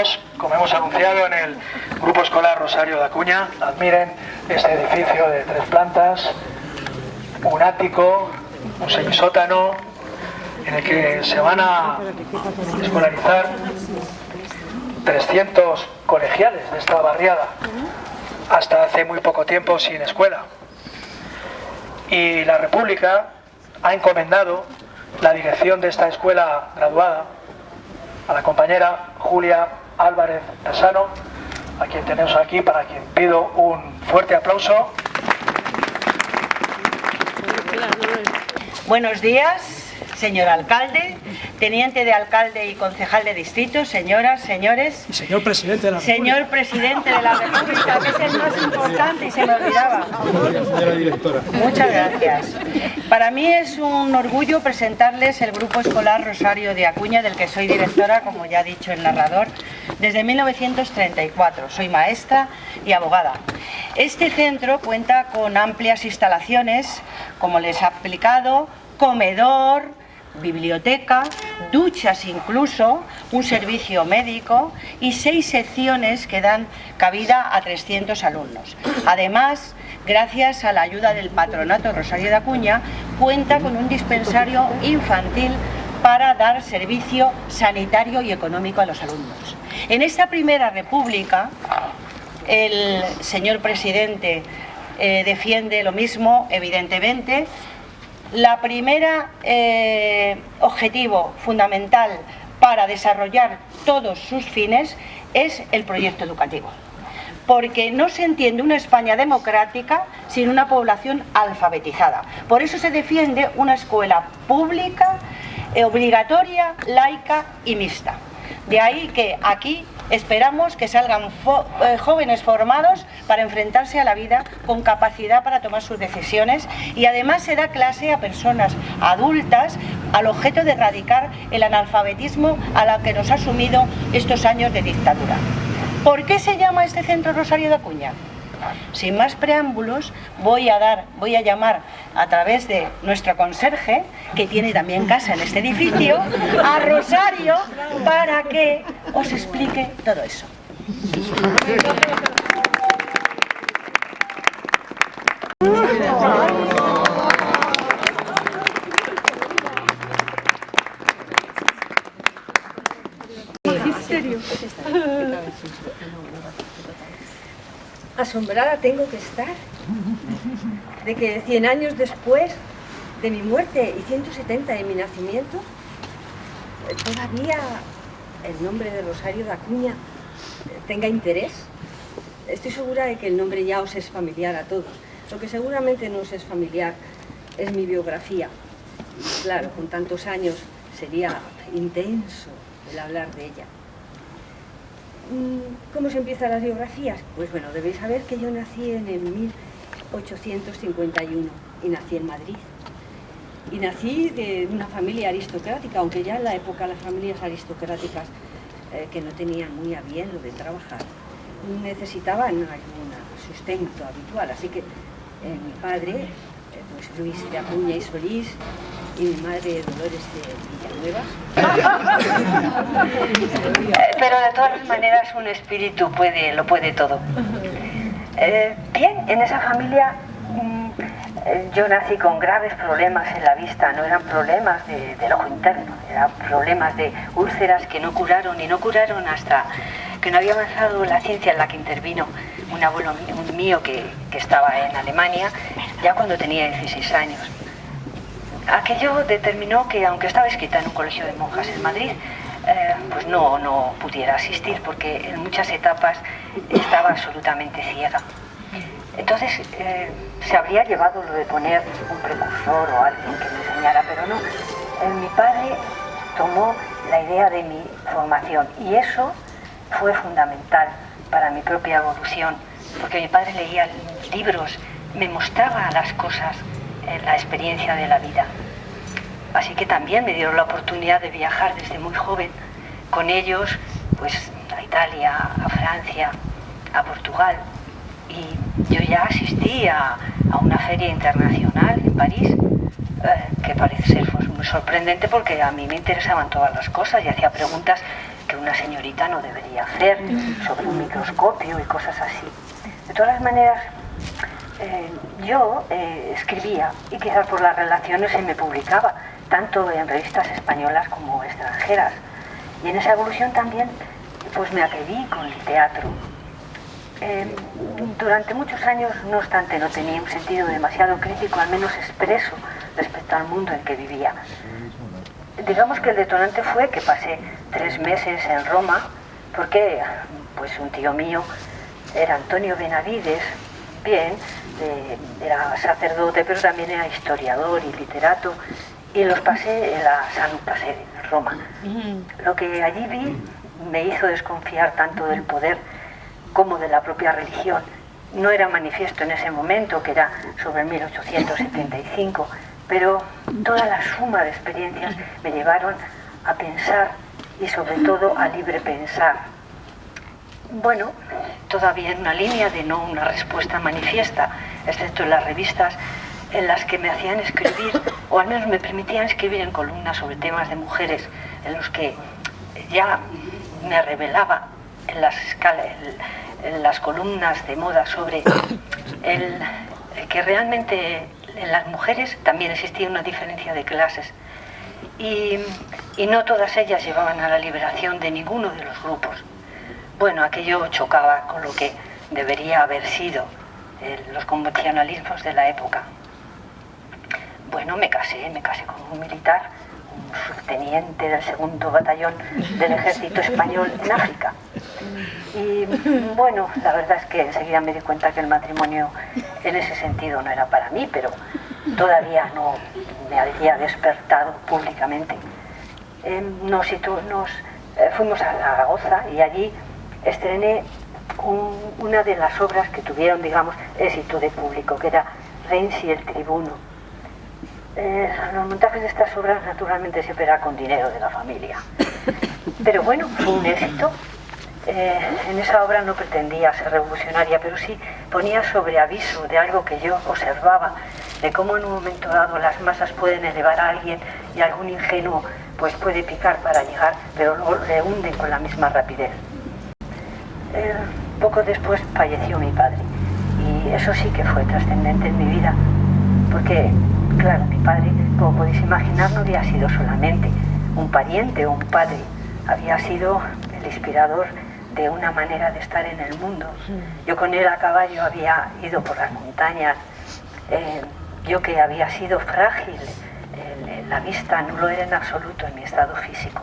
todos, como hemos anunciado en el Grupo Escolar Rosario de Acuña, admiren este edificio de 3 plantas, un ático, un semisótano, en el que se van a escolarizar 300 colegiales de esta barriada, hasta hace muy poco tiempo sin escuela. Y la República ha encomendado la dirección de esta escuela graduada a la compañera Julia Álvarez Casano, a quien tenemos aquí, para quien pido un fuerte aplauso. Buenos días, señor alcalde, teniente de alcalde y concejal de distrito, señoras, señores. Y señor presidente de la República. Señor presidente de la República, que es el más importante y se me olvidaba. Señora directora. Muchas gracias. Para mí es un orgullo presentarles el Grupo Escolar Rosario de Acuña, del que soy directora, como ya ha dicho el narrador, desde 1934. Soy maestra y abogada. Este centro cuenta con amplias instalaciones, como les ha explicado, comedor, biblioteca, duchas incluso, un servicio médico y 6 secciones que dan cabida a 300 alumnos. Además, gracias a la ayuda del Patronato Rosario de Acuña, cuenta con un dispensario infantil para dar servicio sanitario y económico a los alumnos. En esta primera república, el señor presidente defiende lo mismo, evidentemente. La primera objetivo fundamental para desarrollar todos sus fines es el proyecto educativo, porque no se entiende una España democrática sin una población alfabetizada. Por eso se defiende una escuela pública, obligatoria, laica y mixta. De ahí que aquí esperamos que salgan jóvenes formados para enfrentarse a la vida, con capacidad para tomar sus decisiones, y además se da clase a personas adultas al objeto de erradicar el analfabetismo a la que nos ha sumido estos años de dictadura. ¿Por qué se llama este centro Rosario de Acuña? Sin más preámbulos, voy a llamar a través de nuestro conserje, que tiene también casa en este edificio, a Rosario para que os explique todo eso. Asombrada tengo que estar de que 100 años después de mi muerte y 170 de mi nacimiento, todavía el nombre de Rosario de Acuña tenga interés. Estoy segura de que el nombre ya os es familiar a todos. Lo que seguramente no os es familiar es mi biografía. Y claro, con tantos años sería intenso el hablar de ella. ¿Cómo se empiezan las biografías? Pues bueno, debéis saber que yo nací en el 1851 y nací en Madrid. Y nací de una familia aristocrática, aunque ya en la época las familias aristocráticas que no tenían muy a bien lo de trabajar, necesitaban algún sustento habitual. Así que mi padre, pues Luis de Acuña y Solís, y mi madre Dolores de Villanueva. Pero de todas maneras un espíritu lo puede todo. Bien, en esa familia yo nací con graves problemas en la vista. No eran problemas del ojo interno, eran problemas de úlceras que no curaron hasta que no había avanzado la ciencia, en la que intervino un abuelo mío que estaba en Alemania ya cuando tenía 16 años. Aquello determinó que, aunque estaba inscrita en un colegio de monjas en Madrid, pues no pudiera asistir, porque en muchas etapas estaba absolutamente ciega. Entonces se habría llevado lo de poner un precursor o alguien que me enseñara, pero no. Mi padre tomó la idea de mi formación, y eso fue fundamental para mi propia evolución, porque mi padre leía libros, me mostraba las cosas, la experiencia de la vida. Así que también me dieron la oportunidad de viajar desde muy joven con ellos, pues a Italia, a Francia, a Portugal. Y yo ya asistí a una feria internacional en París, que parece ser, pues, muy sorprendente, porque a mí me interesaban todas las cosas y hacía preguntas que que una señorita no debería hacer, sobre un microscopio y cosas así. De todas las maneras, yo escribía y quizás por las relaciones se me publicaba, tanto en revistas españolas como extranjeras. Y en esa evolución también pues me atreví con el teatro. Durante muchos años, no obstante, no tenía un sentido demasiado crítico, al menos expreso, respecto al mundo en que vivía. Digamos que el detonante fue que pasé 3 meses en Roma, porque pues un tío mío era Antonio Benavides, bien, era sacerdote, pero también era historiador y literato, y los pasé en la Santa Sede, en Roma. Lo que allí vi me hizo desconfiar tanto del poder como de la propia religión. No era manifiesto en ese momento, que era sobre 1875, pero toda la suma de experiencias me llevaron a pensar y sobre todo a libre pensar. Bueno, todavía en una línea de no una respuesta manifiesta, excepto en las revistas en las que me hacían escribir, o al menos me permitían escribir en columnas sobre temas de mujeres, en los que ya me revelaba en las columnas de moda sobre el que realmente en las mujeres también existía una diferencia de clases y no todas ellas llevaban a la liberación de ninguno de los grupos. Bueno, aquello chocaba con lo que debería haber sido los convencionalismos de la época. Bueno, me casé con un militar, un subteniente del 2º batallón del ejército español en África. Y bueno, la verdad es que enseguida me di cuenta que el matrimonio en ese sentido no era para mí, pero todavía no me había despertado públicamente. Fuimos a Zaragoza y allí estrené una de las obras que tuvieron, digamos, éxito de público, que era Renzi el Tribuno. Los montajes de estas obras naturalmente siempre era con dinero de la familia, pero bueno, fue un éxito. En esa obra no pretendía ser revolucionaria, pero sí ponía sobre aviso de algo que yo observaba, de cómo en un momento dado las masas pueden elevar a alguien y algún ingenuo pues puede picar para llegar, pero luego le hunden con la misma rapidez. Poco después falleció mi padre y eso sí que fue trascendente en mi vida, porque claro, mi padre, como podéis imaginar, no había sido solamente un pariente o un padre, había sido el inspirador de una manera de estar en el mundo. Yo con él a caballo había ido por las montañas, yo que había sido frágil, la vista no lo era en absoluto en mi estado físico,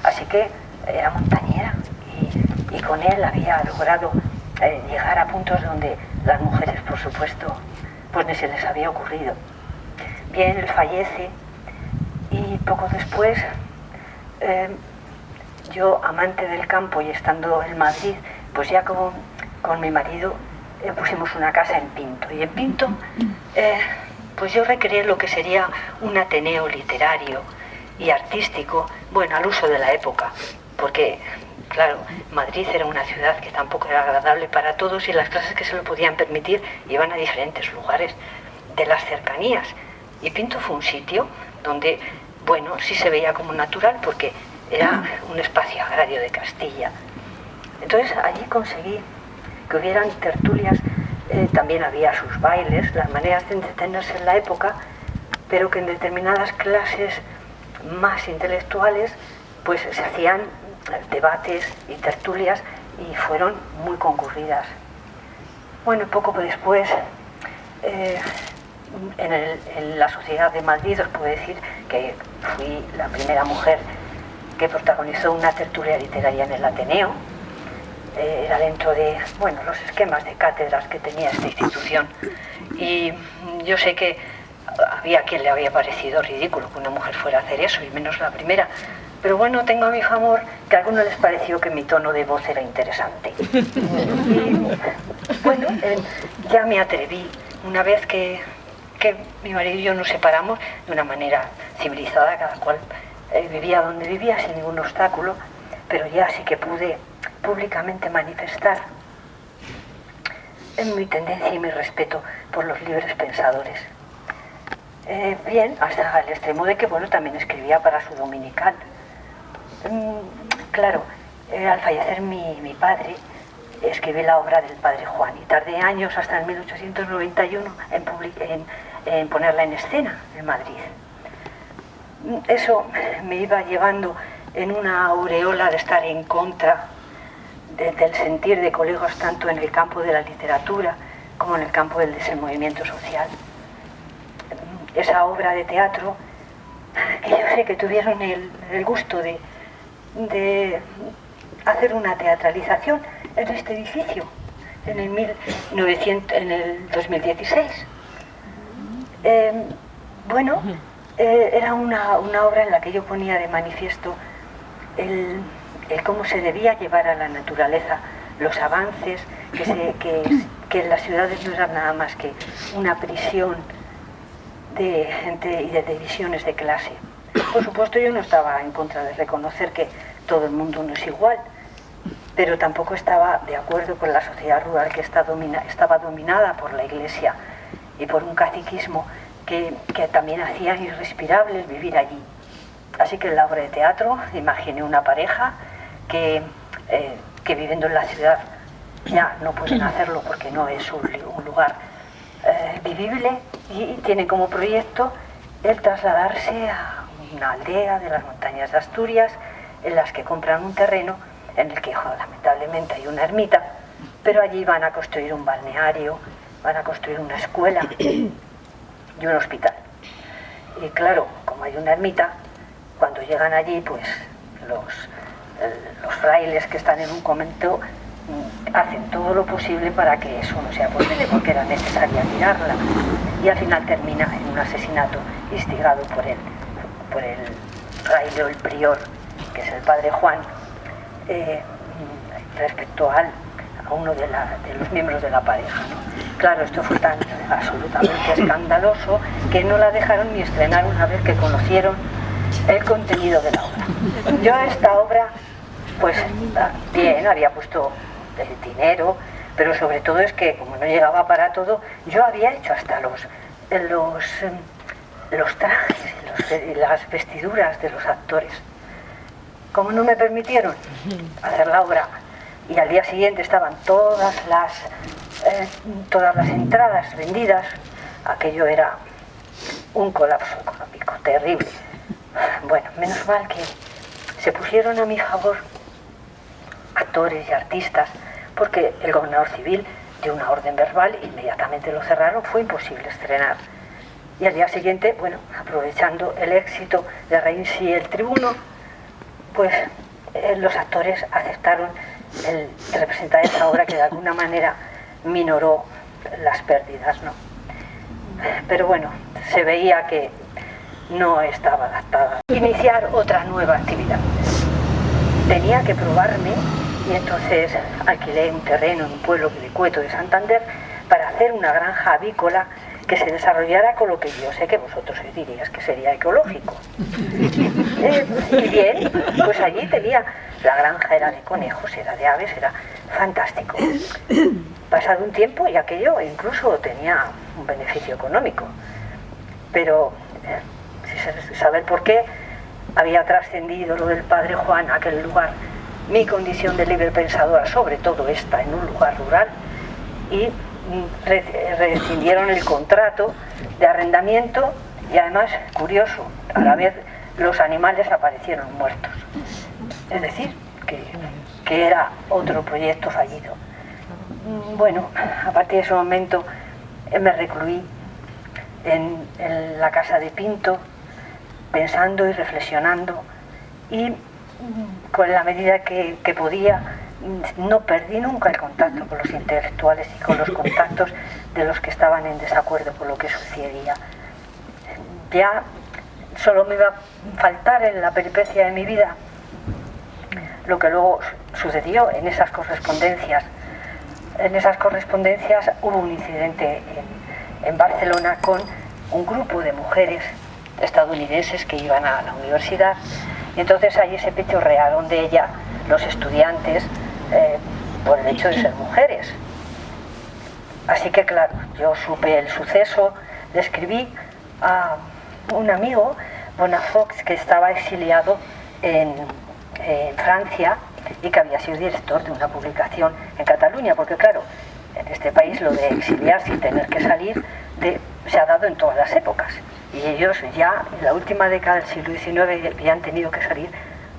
así que era montañera y con él había logrado llegar a puntos donde las mujeres, por supuesto, pues ni se les había ocurrido. Bien, él fallece y poco después yo, amante del campo y estando en Madrid, pues ya con mi marido pusimos una casa en Pinto. Y en Pinto, pues yo recreé lo que sería un ateneo literario y artístico, bueno, al uso de la época, porque, claro, Madrid era una ciudad que tampoco era agradable para todos y las clases que se lo podían permitir iban a diferentes lugares de las cercanías. Y Pinto fue un sitio donde, bueno, sí se veía como natural porque era un espacio agrario de Castilla. Entonces allí conseguí que hubieran tertulias, también había sus bailes, las maneras de entretenerse en la época, pero que en determinadas clases más intelectuales pues se hacían debates y tertulias y fueron muy concurridas. Bueno, poco después, en la Sociedad de Madrid os puedo decir que fui la primera mujer que protagonizó una tertulia literaria en el Ateneo. Era dentro de, bueno, los esquemas de cátedras que tenía esta institución. Y yo sé que había quien le había parecido ridículo que una mujer fuera a hacer eso, y menos la primera. Pero bueno, tengo a mi favor que a algunos les pareció que mi tono de voz era interesante. Y bueno, ya me atreví, una vez que mi marido y yo nos separamos de una manera civilizada, cada cual vivía donde vivía sin ningún obstáculo, pero ya sí que pude públicamente manifestar en mi tendencia y mi respeto por los libres pensadores. Bien, hasta el extremo de que, bueno, también escribía para su dominical. Claro, al fallecer mi padre, escribí la obra del padre Juan y tardé años, hasta el 1891, en ponerla en escena en Madrid. Eso me iba llevando en una aureola de estar en contra del sentir de colegas tanto en el campo de la literatura como en el campo del desenvolvimiento social. Esa obra de teatro, que yo sé que tuvieron el gusto de hacer una teatralización en este edificio en el 2016. Era una obra en la que yo ponía de manifiesto el cómo se debía llevar a la naturaleza los avances, que en las ciudades no eran nada más que una prisión de gente y de divisiones de clase. Por supuesto, yo no estaba en contra de reconocer que todo el mundo no es igual, pero tampoco estaba de acuerdo con la sociedad rural que estaba dominada por la Iglesia y por un caciquismo que también hacía irrespirable el vivir allí. Así que en la obra de teatro imaginé una pareja que viviendo en la ciudad ya no pueden hacerlo porque no es un lugar vivible, y tienen como proyecto el trasladarse a una aldea de las montañas de Asturias, en las que compran un terreno en el que lamentablemente hay una ermita, pero allí van a construir un balneario, van a construir una escuela y un hospital. Y claro, como hay una ermita, cuando llegan allí, pues los frailes que están en un convento hacen todo lo posible para que eso no sea posible, porque era necesaria tirarla, y al final termina en un asesinato instigado por el fraile o el prior, que es el padre Juan, respecto a uno de los miembros de la pareja, ¿no? Claro, esto fue tan absolutamente escandaloso que no la dejaron ni estrenar una vez que conocieron el contenido de la obra. Yo a esta obra, pues bien, había puesto el dinero, pero sobre todo es que como no llegaba para todo, yo había hecho hasta los trajes y las vestiduras de los actores. Como no me permitieron hacer la obra y al día siguiente estaban todas las entradas vendidas, aquello era un colapso económico terrible. Bueno, menos mal que se pusieron a mi favor actores y artistas, porque el gobernador civil dio una orden verbal e inmediatamente lo cerraron, fue imposible estrenar. Y al día siguiente, bueno, aprovechando el éxito de Reinsy y el Tribuno, pues los actores aceptaron el representar esa obra que de alguna manera minoró las pérdidas, ¿no? Pero bueno, se veía que no estaba adaptada. Iniciar otra nueva actividad. Tenía que probarme y entonces alquilé un terreno en un pueblo de Cueto de Santander para hacer una granja avícola que se desarrollara con lo que yo sé que vosotros os diríais que sería ecológico. Y bien, pues allí tenía, la granja era de conejos, era de aves, era fantástico. Pasado un tiempo y aquello incluso tenía un beneficio económico, pero sin saber por qué había trascendido lo del padre Juan a aquel lugar, mi condición de libre pensadora, sobre todo esta, en un lugar rural, y rescindieron el contrato de arrendamiento y además, curioso, a la vez los animales aparecieron muertos. Es decir, que era otro proyecto fallido. Bueno, a partir de ese momento me recluí en la casa de Pinto, pensando y reflexionando, y con la medida que podía, no perdí nunca el contacto con los intelectuales y con los contactos de los que estaban en desacuerdo con lo que sucedía. Ya solo me iba a faltar en la peripecia de mi vida lo que luego sucedió en esas correspondencias. En esas correspondencias hubo un incidente en Barcelona con un grupo de mujeres estadounidenses que iban a la universidad, y entonces allí se pechorrearon de ella los estudiantes por el hecho de ser mujeres. Así que claro, yo supe el suceso, le escribí a un amigo, Bonafox, que estaba exiliado en Francia, y que había sido director de una publicación en Cataluña, porque claro, en este país lo de exiliarse y tener que salir se ha dado en todas las épocas, y ellos ya en la última década del siglo XIX habían tenido que salir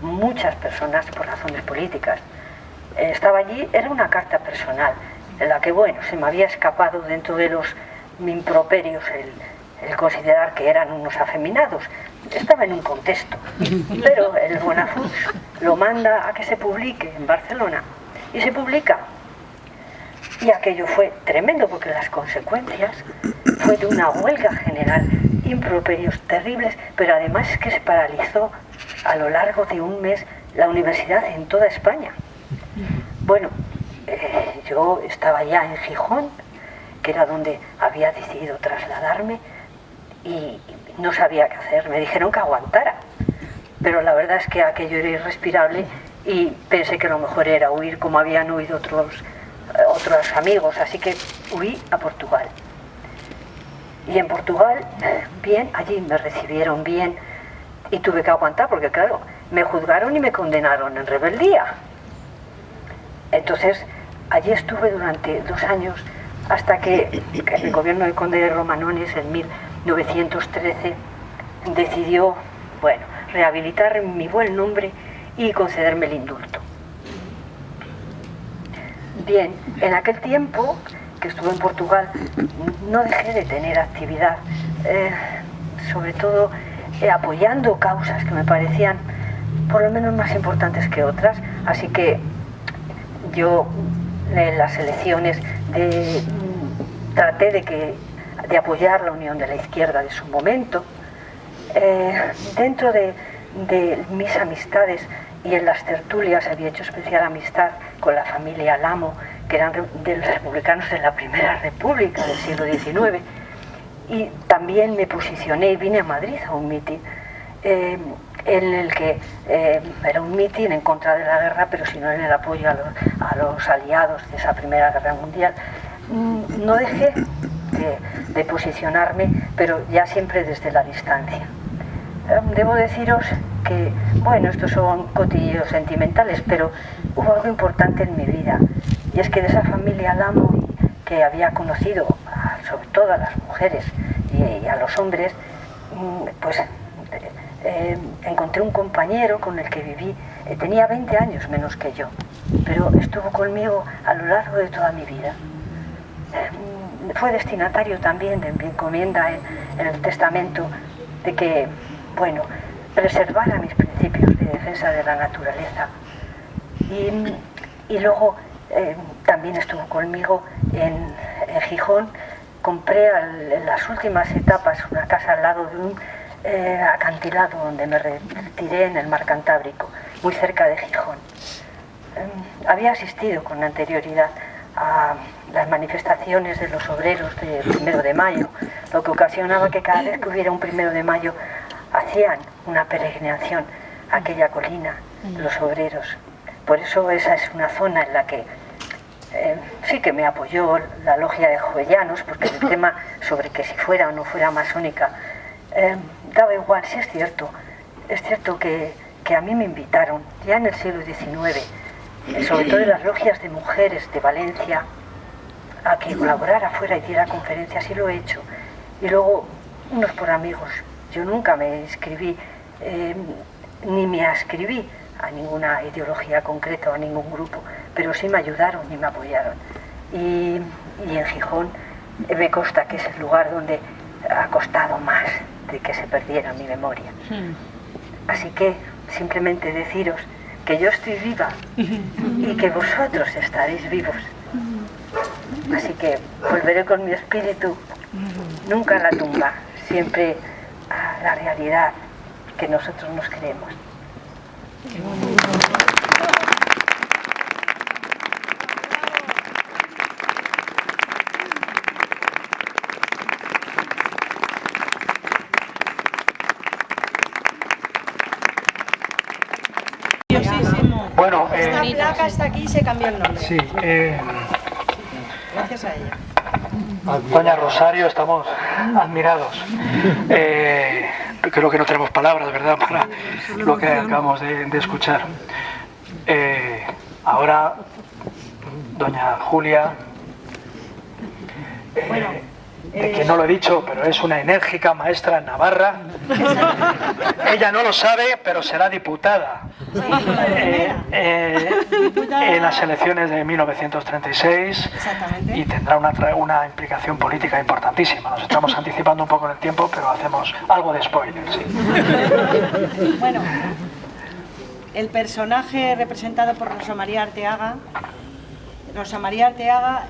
muchas personas por razones políticas. Estaba allí, era una carta personal en la que, bueno, se me había escapado dentro de los improperios el considerar que eran unos afeminados. Estaba en un contexto, pero el Bonafux lo manda a que se publique en Barcelona y se publica. Y aquello fue tremendo porque las consecuencias fue de una huelga general, improperios terribles, pero además es que se paralizó a lo largo de un mes la universidad en toda España. Bueno, yo estaba ya en Gijón, que era donde había decidido trasladarme, y no sabía qué hacer. Me dijeron que aguantara, pero la verdad es que aquello era irrespirable y pensé que lo mejor era huir, como habían huido otros amigos, así que huí a Portugal. Y en Portugal, bien, allí me recibieron bien y tuve que aguantar porque, claro, me juzgaron y me condenaron en rebeldía. Entonces, allí estuve durante 2 años hasta que el gobierno del conde de Romanones en 1913 decidió, bueno, rehabilitar mi buen nombre y concederme el indulto. Bien, en aquel tiempo que estuve en Portugal no dejé de tener actividad, sobre todo apoyando causas que me parecían por lo menos más importantes que otras, así que yo en las elecciones traté de apoyar la Unión de la Izquierda de su momento. Dentro de mis amistades y en las tertulias había hecho especial amistad con la familia Lamo, que eran de los republicanos de la Primera República del siglo XIX, y también me posicioné y vine a Madrid a un mitin en el que era un mitin en contra de la guerra, pero sino en el apoyo a los aliados de esa Primera Guerra Mundial. No dejé de posicionarme, pero ya siempre desde la distancia. Debo deciros que, bueno, estos son cotilleos sentimentales, pero hubo algo importante en mi vida, y es que de esa familia Lamo, que había conocido sobre todo a las mujeres y a los hombres, pues encontré un compañero con el que viví. Tenía 20 años menos que yo, pero estuvo conmigo a lo largo de toda mi vida. Fue destinatario también de mi encomienda en el testamento de que, bueno, preservara mis principios de defensa de la naturaleza. Y luego también estuvo conmigo en Gijón. Compré en las últimas etapas una casa al lado de un acantilado donde me retiré en el mar Cantábrico, muy cerca de Gijón. Había asistido con anterioridad a las manifestaciones de los obreros del 1 de mayo, lo que ocasionaba que cada vez que hubiera un 1 de mayo hacían una peregrinación a aquella colina, los obreros. Por eso esa es una zona en la que sí que me apoyó la logia de Jovellanos, porque el tema sobre que si fuera o no fuera masónica daba igual. Sí, es cierto que a mí me invitaron ya en el siglo XIX, sobre todo en las logias de mujeres de Valencia, a que colaborara fuera y diera conferencias, y lo he hecho. Y luego, unos por amigos. Yo nunca me inscribí, ni me ascribí a ninguna ideología concreta o a ningún grupo, pero sí me ayudaron y me apoyaron. Y en Gijón me consta que es el lugar donde ha costado más de que se perdiera mi memoria. Así que simplemente deciros que yo estoy viva y que vosotros estaréis vivos. Así que volveré con mi espíritu nunca a la tumba, siempre a la realidad que nosotros nos creemos. Bueno, esta placa está aquí y se cambió el nombre. sí, Gracias a ella. doña Rosario, estamos admirados. Creo que no tenemos palabras, ¿verdad?, para lo que acabamos de escuchar. Ahora, doña Julia, de quien no lo he dicho, pero es una enérgica maestra en Navarra. Ella no lo sabe, pero será diputada en las elecciones de 1936 y tendrá una implicación política importantísima. Nos estamos anticipando un poco en el tiempo, pero hacemos algo de spoiler, sí. Bueno, el personaje representado por Rosa María Arteaga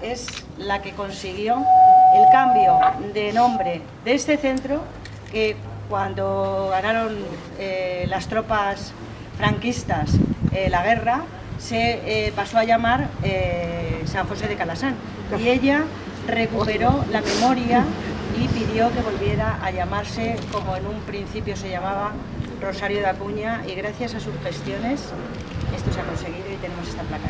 es la que consiguió el cambio de nombre de este centro, que cuando ganaron las tropas franquistas la guerra, se pasó a llamar San José de Calasán. Y ella recuperó la memoria y pidió que volviera a llamarse como en un principio se llamaba, Rosario de Acuña, y gracias a sus gestiones esto se ha conseguido y tenemos esta placa.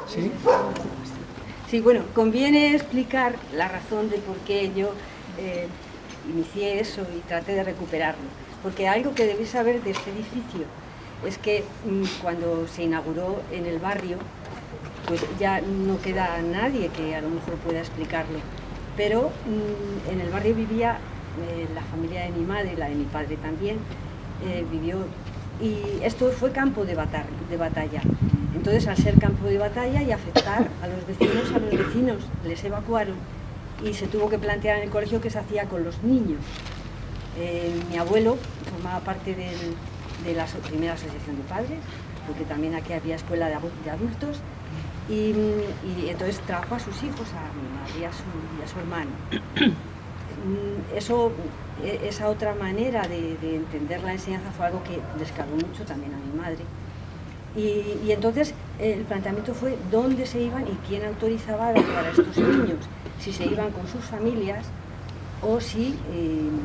¿Sí? Sí, bueno, conviene explicar la razón de por qué yo inicié eso y traté de recuperarlo. Porque algo que debéis saber de este edificio es que cuando se inauguró en el barrio, pues ya no queda nadie que a lo mejor pueda explicarlo. Pero en el barrio vivía la familia de mi madre, la de mi padre también, vivió. Y esto fue campo de batalla. Entonces, al ser campo de batalla y afectar a los vecinos les evacuaron y se tuvo que plantear en el colegio qué se hacía con los niños. Mi abuelo formaba parte de la primera asociación de padres, porque también aquí había escuela de adultos, y entonces trajo a sus hijos, a mi madre y a su hermano. Esa otra manera de entender la enseñanza fue algo que descargó mucho también a mi madre. Y entonces el planteamiento fue dónde se iban y quién autorizaba para estos niños, si se iban con sus familias o si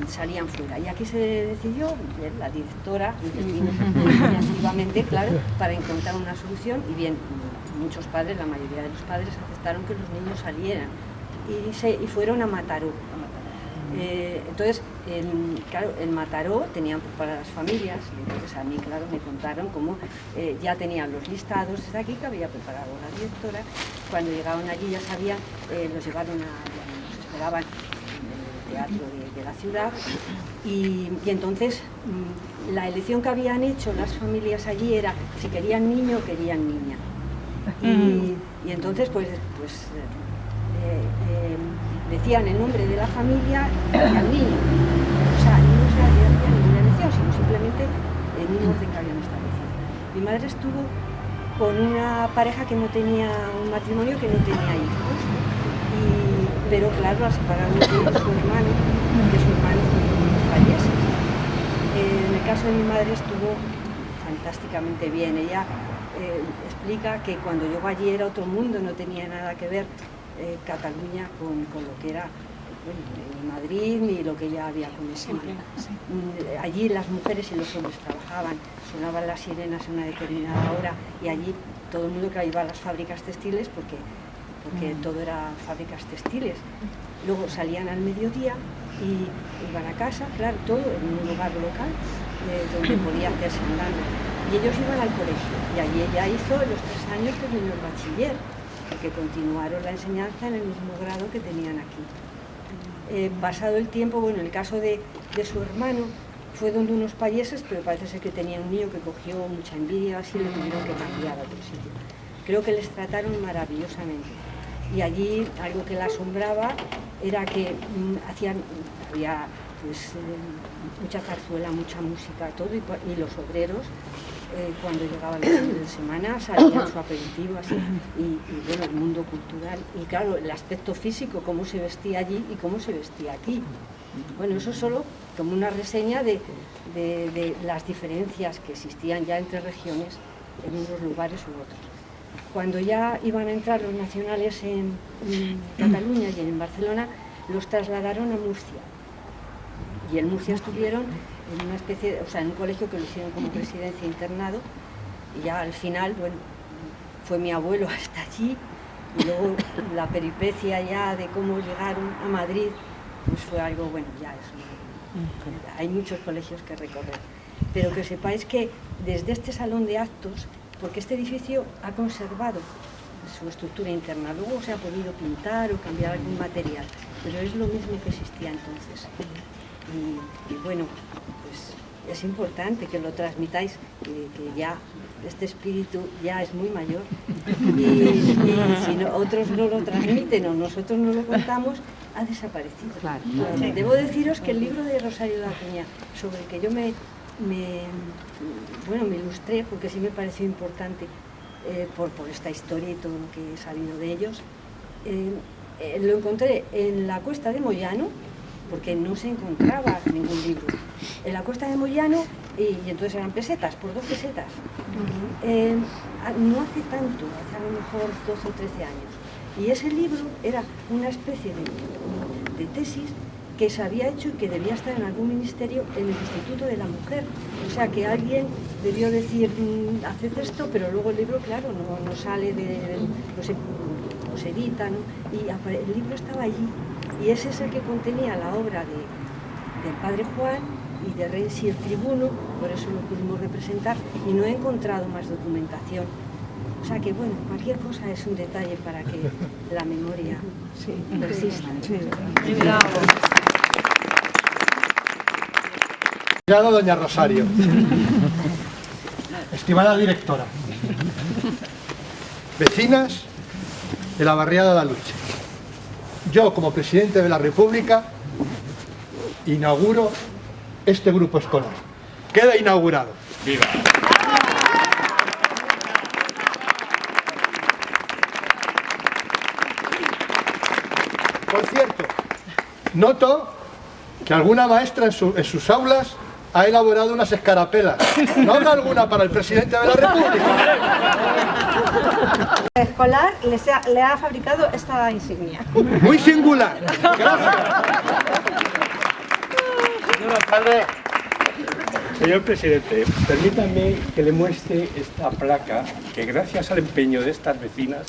salían fuera. Y aquí se decidió, la directora intervino activamente, claro, para encontrar una solución, y bien, muchos padres, la mayoría de los padres aceptaron que los niños salieran y fueron a Mataró. Entonces, claro, en Mataró tenían para las familias, entonces a mí, claro, me contaron cómo ya tenían los listados desde aquí que había preparado la directora. Cuando llegaron allí ya sabían, los llevaron los esperaban en el teatro de la ciudad, y entonces la elección que habían hecho las familias allí era si querían niño o querían niña. Y entonces decían el nombre de la familia y al niño. O sea, no se hacía ninguna elección, sino simplemente en un orden que habían establecido. Mi madre estuvo con una pareja que no tenía un matrimonio, que no tenía hijos, pero claro, la separaron de su hermano, fallece. En el caso de mi madre estuvo fantásticamente bien. Ella explica que cuando llegó allí era otro mundo, no tenía nada que ver Cataluña con lo que era ni Madrid ni lo que ella había conocido. Allí las mujeres y los hombres trabajaban, sonaban las sirenas a una determinada hora, y allí todo el mundo que iba a las fábricas textiles porque todo era fábricas textiles. Luego salían al mediodía y iban a casa, claro, todo en un lugar local donde podía hacerse andando. Y ellos iban al colegio, y allí ella hizo los 3 años que vino el bachiller, porque continuaron la enseñanza en el mismo grado que tenían aquí. Pasado el tiempo, bueno, el caso de su hermano fue donde unos payeses, pero parece ser que tenía un niño que cogió mucha envidia, así le tuvieron que cambiar a otro sitio. Creo que les trataron maravillosamente. Y allí algo que la asombraba era que había pues, mucha zarzuela, mucha música, todo, y los obreros, cuando llegaban los fines de semana, salían su aperitivo, así, y bueno, el mundo cultural, y claro, el aspecto físico, cómo se vestía allí y cómo se vestía aquí. Bueno, eso solo como una reseña de las diferencias que existían ya entre regiones en unos lugares u otros. Cuando ya iban a entrar los nacionales en Cataluña y en Barcelona, los trasladaron a Murcia. Y en Murcia estuvieron en una especie, en un colegio que lo hicieron como residencia internado, y ya al final, bueno, fue mi abuelo hasta allí, Y luego la peripecia ya de cómo llegaron a Madrid, pues fue algo, bueno, ya hay muchos colegios que recorrer. Pero que sepáis que desde este salón de actos, porque este edificio ha conservado su estructura interna, luego se ha podido pintar o cambiar algún material, pero es lo mismo que existía entonces. Y bueno, pues es importante que lo transmitáis, que ya este espíritu ya es muy mayor y si otros no lo transmiten o nosotros no lo contamos, ha desaparecido. Claro. Debo deciros que el libro de Rosario de Acuña, sobre el que yo me ilustré, porque sí me pareció importante por esta historia y todo lo que he sabido de ellos, lo encontré en la Cuesta de Moyano, porque no se encontraba ningún libro. En la Cuesta de Moyano, y entonces eran pesetas, por 2 pesetas. No hace tanto, hace a lo mejor 12 o 13 años. Y ese libro era una especie de tesis que se había hecho y que debía estar en algún ministerio en el Instituto de la Mujer. O sea, que alguien debió decir, haced esto, pero luego el libro, claro, no sale no se edita, ¿no? Y el libro estaba allí. Y ese es el que contenía la obra del padre Juan y de Renzi el Tribuno, por eso lo pudimos representar, y no he encontrado más documentación. O sea que, bueno, cualquier cosa es un detalle para que la memoria persista. Sí. Bravo. Estimada doña Rosario, estimada directora, vecinas de la barriada de Aluche, yo como presidente de la República inauguro este grupo escolar. Queda inaugurado. ¡Viva! Por cierto, noto que alguna maestra en sus aulas ha elaborado unas escarapelas. ¿No habrá alguna para el presidente de la República? El escolar le ha fabricado esta insignia. Muy singular. Gracias. Señor alcalde, señor presidente, permítanme que le muestre esta placa que gracias al empeño de estas vecinas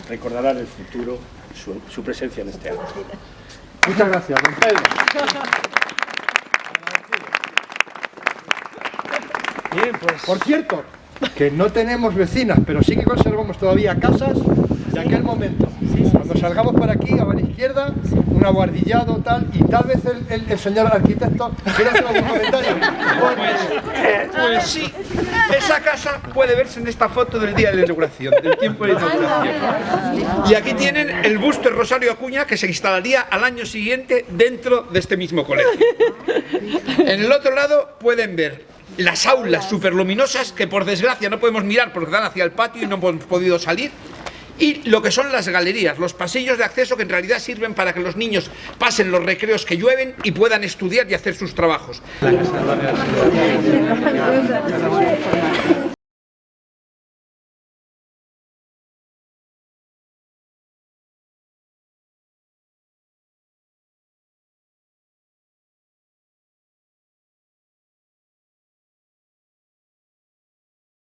recordará en el futuro su presencia en este acto. Muchas gracias, don Pedro. Bien, pues... Por cierto, que no tenemos vecinas, pero sí que conservamos todavía casas de aquel momento. Cuando salgamos por aquí, a la izquierda, un aguardillado, tal, y tal vez el señor arquitecto quiere hacer algún comentario. Pues sí, esa casa puede verse en esta foto del día de la inauguración, del tiempo de la inauguración. Y aquí tienen el busto de Rosario Acuña, que se instalaría al año siguiente dentro de este mismo colegio. En el otro lado pueden ver las aulas superluminosas, que por desgracia no podemos mirar porque dan hacia el patio y no hemos podido salir. Y lo que son las galerías, los pasillos de acceso, que en realidad sirven para que los niños pasen los recreos que llueven y puedan estudiar y hacer sus trabajos.